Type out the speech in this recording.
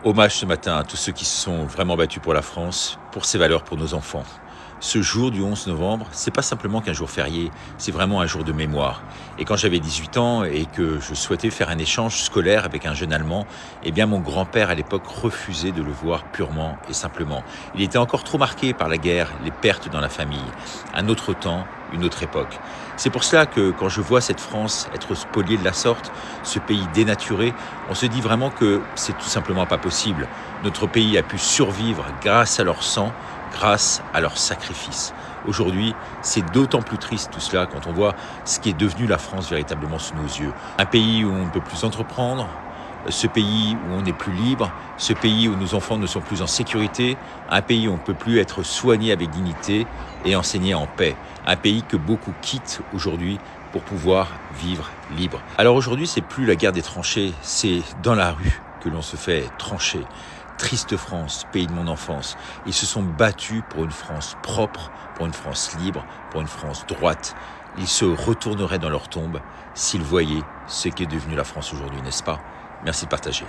Hommage ce matin à tous ceux qui se sont vraiment battus pour la France, pour ses valeurs, pour nos enfants. Ce jour du 11 novembre, c'est pas simplement qu'un jour férié, c'est vraiment un jour de mémoire. Et quand j'avais 18 ans et que je souhaitais faire un échange scolaire avec un jeune Allemand, eh bien mon grand-père à l'époque refusait de le voir purement et simplement. Il était encore trop marqué par la guerre, les pertes dans la famille. Un autre temps, une autre époque. C'est pour cela que quand je vois cette France être spoliée de la sorte, ce pays dénaturé, on se dit vraiment que c'est tout simplement pas possible. Notre pays a pu survivre grâce à leur sang, grâce à leur sacrifice. Aujourd'hui, c'est d'autant plus triste tout cela quand on voit ce qui est devenu la France véritablement sous nos yeux. Un pays où on ne peut plus entreprendre, ce pays où on n'est plus libre, ce pays où nos enfants ne sont plus en sécurité, un pays où on ne peut plus être soigné avec dignité et enseigné en paix. Un pays que beaucoup quittent aujourd'hui pour pouvoir vivre libre. Alors aujourd'hui, c'est plus la guerre des tranchées, c'est dans la rue que l'on se fait trancher. Triste France, pays de mon enfance. Ils se sont battus pour une France propre, pour une France libre, pour une France droite. Ils se retourneraient dans leur tombe s'ils voyaient ce qu'est devenu la France aujourd'hui, n'est-ce pas ? Merci de partager.